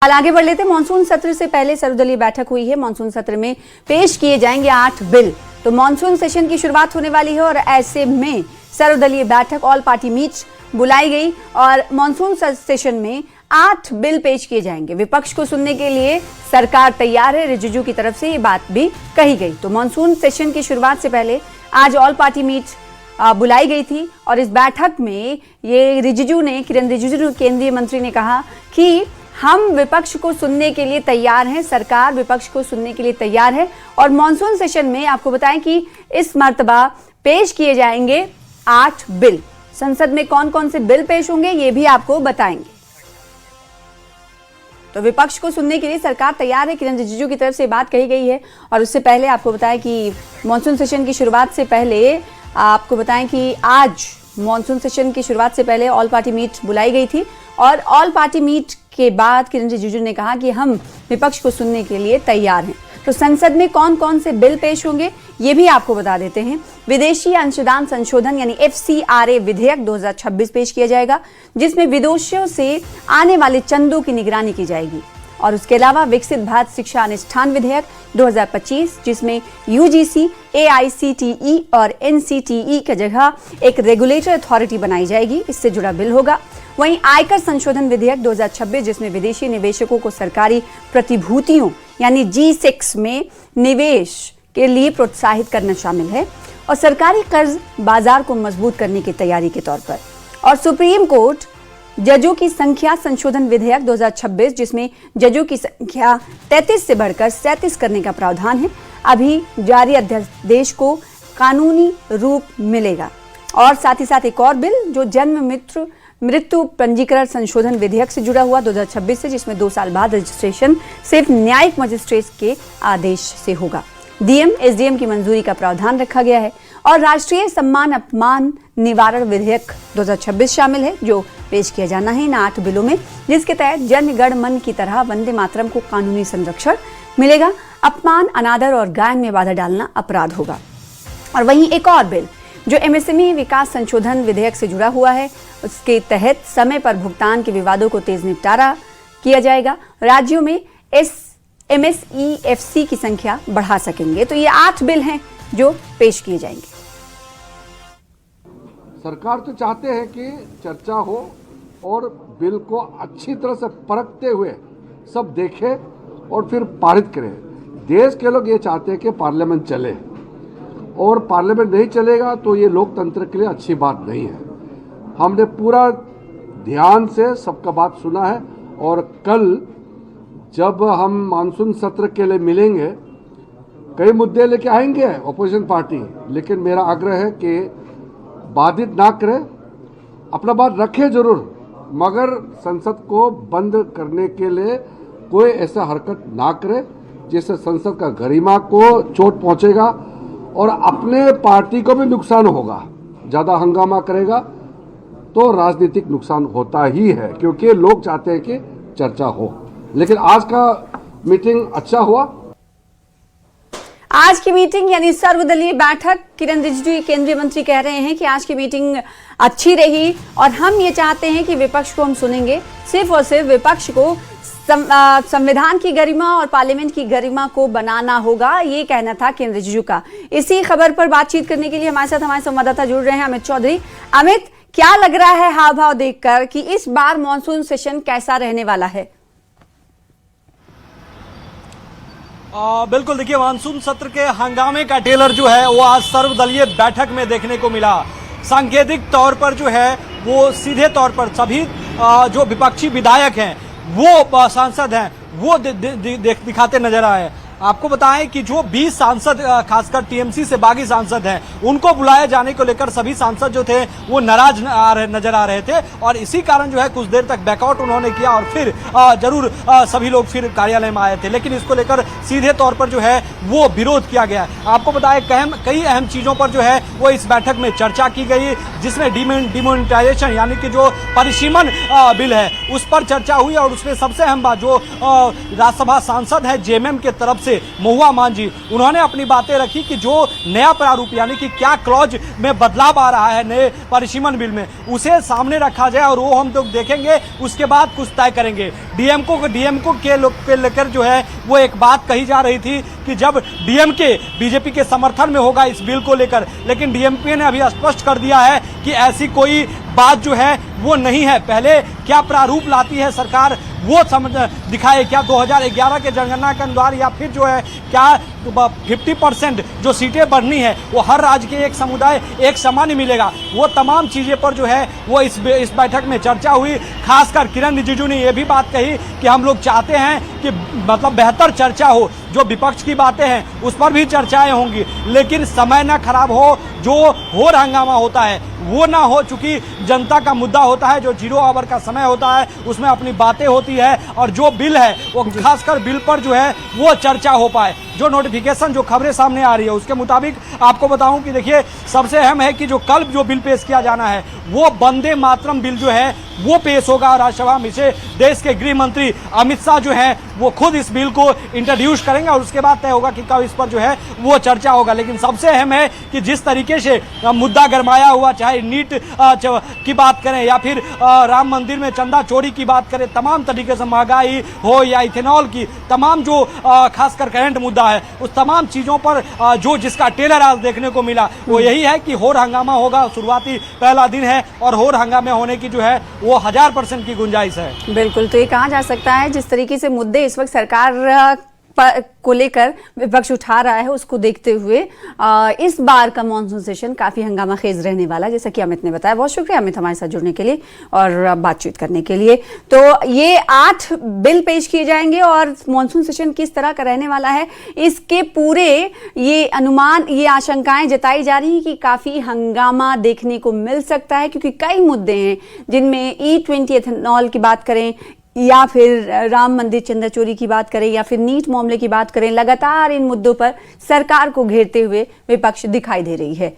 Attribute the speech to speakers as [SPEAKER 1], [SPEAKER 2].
[SPEAKER 1] हाल आगे बढ़ लेते। मानसून सत्र से पहले सर्वदलीय बैठक हुई है। मानसून सत्र में पेश किए जाएंगे 8 बिल। तो मानसून सेशन की शुरुआत होने वाली है और ऐसे में सर्वदलीय बैठक ऑल पार्टी मीट बुलाई गई और मानसून सेशन में 8 बिल पेश किए जाएंगे। विपक्ष को सुनने के लिए सरकार तैयार है, रिजिजू की तरफ से ये बात भी कही गई। तो मानसून सेशन की शुरुआत से पहले आज ऑल पार्टी मीट बुलाई गई थी और इस बैठक में ये रिजिजू ने, किरण रिजिजू केंद्रीय मंत्री ने कहा कि हम विपक्ष को सुनने के लिए तैयार हैं, सरकार विपक्ष को सुनने के लिए तैयार है। और मॉनसून सेशन में आपको बताएं कि इस मर्तबा पेश किए जाएंगे 8 बिल। संसद में कौन कौन से बिल पेश होंगे ये भी आपको बताएंगे। तो विपक्ष को सुनने के लिए सरकार तैयार है, किरण रिजिजू की तरफ से बात कही गई है। और उससे पहले आपको बताएं कि मॉनसून सेशन की शुरुआत से पहले आपको बताएं कि आज मॉनसून सेशन की शुरुआत से पहले ऑल पार्टी मीट बुलाई गई थी और ऑल पार्टी मीट के बाद किरण रिजिजू ने कहा कि हम विपक्ष को सुनने के लिए तैयार हैं। तो संसद में कौन कौन से बिल पेश होंगे ये भी आपको बता देते हैं। विदेशी अंशदान संशोधन यानी FCRA विधेयक 2026 पेश किया जाएगा, जिसमें विदेशियों से आने वाले चंदों की निगरानी की जाएगी। और उसके अलावा विकसित भारत शिक्षा अनुष्ठान विधेयक 2025, जिसमें UGC, AICTE और NCTE की जगह एक रेगुलेटरी अथॉरिटी बनाई जाएगी, इससे जुड़ा बिल होगा। वहीं आयकर संशोधन विधेयक 2026, जिसमें विदेशी निवेशकों को सरकारी प्रतिभूतियों यानी G6 में निवेश के लिए प्रोत्साहित करना शामिल है और सरकारी कर्ज बाजार को मजबूत करने की तैयारी के तौर पर। और सुप्रीम कोर्ट जजों की संख्या संशोधन विधेयक 2026, जिसमें जजों की संख्या 33 से बढ़कर 37 करने का प्रावधान है। अभी जारी अध्यादेश को कानूनी रूप मिलेगा। और साथ ही साथ एक और बिल जो जन्म मृत्यु पंजीकरण संशोधन विधेयक से जुड़ा हुआ 2026 से, जिसमें 2 साल बाद रजिस्ट्रेशन सिर्फ न्यायिक मजिस्ट्रेट के आदेश से होगा। DM SDM की मंजूरी का प्रावधान रखा गया है। और राष्ट्रीय सम्मान अपमान निवारण विधेयक 2026 शामिल है, जो पेश किया जाना है इन 8 बिलों में, जिसके तहत जन गण मन की तरह वंदे मातरम को कानूनी संरक्षण मिलेगा। अपमान, अनादर और गायन में बाधा डालना अपराध होगा। और वहीं एक और बिल जो MSME विकास संशोधन विधेयक से जुड़ा हुआ है, उसके तहत समय पर भुगतान के विवादों को तेज निपटारा किया जाएगा। राज्यों में MSEFC की संख्या बढ़ा सकेंगे। तो ये 8 बिल हैं जो पेश किए जाएंगे।
[SPEAKER 2] सरकार तो चाहते हैं कि चर्चा हो और बिल को अच्छी तरह से परखते हुए सब देखें और फिर पारित करें। देश के लोग ये चाहते हैं कि पार्लियामेंट चले और पार्लियामेंट नहीं चलेगा तो ये लोकतंत्र के लिए अच्छी बात नहीं है। हमने पूरा ध्यान से सबका बात सुना है और कल जब हम मानसून सत्र के लिए मिलेंगे कई मुद्दे लेके आएंगे अपोजिशन पार्टी, लेकिन मेरा आग्रह है कि बाधित ना करे, अपना बात रखे जरूर, मगर संसद को बंद करने के लिए कोई ऐसा हरकत ना करे जिससे संसद का गरिमा को चोट पहुंचेगा और अपने पार्टी को भी नुकसान होगा। ज़्यादा हंगामा करेगा तो राजनीतिक नुकसान होता ही है, क्योंकि लोग चाहते हैं कि चर्चा हो। लेकिन आज का मीटिंग अच्छा हुआ।
[SPEAKER 1] आज की मीटिंग यानी सर्वदलीय बैठक, किरण रिजिजू केंद्रीय मंत्री कह रहे हैं कि आज की मीटिंग अच्छी रही और हम ये चाहते हैं कि विपक्ष को हम सुनेंगे। सिर्फ और सिर्फ विपक्ष को संविधान की गरिमा और पार्लियामेंट की गरिमा को बनाना होगा, ये कहना था किरण रिजिजू का। इसी खबर पर बातचीत करने के लिए हमारे साथ हमारे संवाददाता जुड़ रहे हैं अमित चौधरी। अमित, क्या लग रहा है हाव भाव देखकर कि इस बार मॉनसून सेशन कैसा रहने वाला है?
[SPEAKER 3] बिल्कुल, देखिए मानसून सत्र के हंगामे का टेलर जो है वो आज सर्वदलीय बैठक में देखने को मिला। सांकेतिक तौर पर जो है वो सीधे तौर पर सभी जो विपक्षी विधायक हैं, वो सांसद हैं, वो दिखाते नजर आए। आपको बताएं कि जो 20 सांसद खासकर TMC से बागी सांसद हैं, उनको बुलाए जाने को लेकर सभी सांसद जो थे वो नाराज नजर आ रहे थे और इसी कारण जो है कुछ देर तक बैकआउट उन्होंने किया और फिर जरूर सभी लोग फिर कार्यालय में आए थे, लेकिन इसको लेकर सीधे तौर पर जो है वो विरोध किया गया। आपको बताएं कई अहम चीजों पर जो है वो इस बैठक में चर्चा की गई, जिसमें डिमोनेटाइजेशन यानी कि जो परिसीमन बिल है उस पर चर्चा हुई और उसमें सबसे अहम बात जो राज्यसभा सांसद है JMM के तरफ से से महुआ मांझी, उन्होंने अपनी बातें रखी कि जो नया प्रारूप यानी कि क्या क्लॉज में बदलाव आ रहा है नए परिसीमन बिल में, उसे सामने रखा जाए और वो हम लोग देखेंगे, उसके बाद कुछ तय करेंगे। डीएमको के लेकर जो है वो एक बात कही जा रही थी कि जब डीएमके बीजेपी के समर्थन में होगा इस बिल को लेकर, लेकिन डीएमके ने अभी स्पष्ट कर दिया है कि ऐसी कोई बात जो है वो नहीं है। पहले क्या प्रारूप लाती है सरकार वो समझ दिखाए, क्या 2011 के जनगणना के अनुसार या फिर जो है क्या 50% जो सीटें बढ़नी है वो हर राज्य के एक समुदाय एक समान मिलेगा, वो तमाम चीज़ें पर जो है वो इस बैठक में चर्चा हुई। खासकर किरण रिजिजू ने ये भी बात कही कि हम लोग चाहते हैं कि मतलब बेहतर चर्चा हो, जो विपक्ष की बातें हैं उस पर भी चर्चाएं होंगी, लेकिन समय ना खराब हो, जो होर हंगामा होता है वो ना हो, चूंकि जनता का मुद्दा होता है, जो 0 आवर का समय होता है उसमें अपनी बातें होती है, और जो बिल है वो खासकर बिल पर जो है वो चर्चा हो पाए। जो नोटिफिकेशन जो खबरें सामने आ रही है उसके मुताबिक आपको बताऊं कि देखिए सबसे अहम है कि जो कल जो बिल पेश किया जाना है वो वंदे मातरम बिल जो है वो पेश होगा राज्यसभा में। इसे देश के गृह मंत्री अमित शाह जो है वो खुद इस बिल को इंट्रोड्यूस करेंगे और उसके बाद तय होगा कि कब इस पर जो है वो चर्चा होगा। लेकिन सबसे अहम है कि जिस तरीके से मुद्दा गरमाया हुआ, चाहे नीट की बात करें या फिर राम मंदिर में चंदा चोरी की बात करें, तमाम तरीके से महंगाई हो या इथेनॉल की तमाम जो खासकर करंट मुद्दा है, उस तमाम चीज़ों पर जो जिसका टेलर आज देखने को मिला वो यही है कि होर हंगामा होगा। शुरुआती पहला दिन है और होर हंगामे होने की जो है वो 1000% की गुंजाइश है।
[SPEAKER 1] बिल्कुल, तो ये कहा जा सकता है जिस तरीके से मुद्दे इस वक्त सरकार को लेकर विपक्ष उठा रहा है उसको देखते हुए इस बार का मॉनसून सेशन काफी हंगामा खेज रहने वाला है, जैसा कि अमित ने बताया। बहुत शुक्रिया अमित हमारे साथ जुड़ने के लिए और बातचीत करने के लिए। तो ये 8 बिल पेश किए जाएंगे और मॉनसून सेशन किस तरह का रहने वाला है इसके पूरे ये अनुमान, ये आशंकाएं जताई जा रही हैं कि काफी हंगामा देखने को मिल सकता है, क्योंकि कई मुद्दे हैं जिनमें E20 एथेनॉल की बात करें या फिर राम मंदिर चंदा चोरी की बात करें या फिर नीट मामले की बात करें, लगातार इन मुद्दों पर सरकार को घेरते हुए विपक्ष दिखाई दे रही है।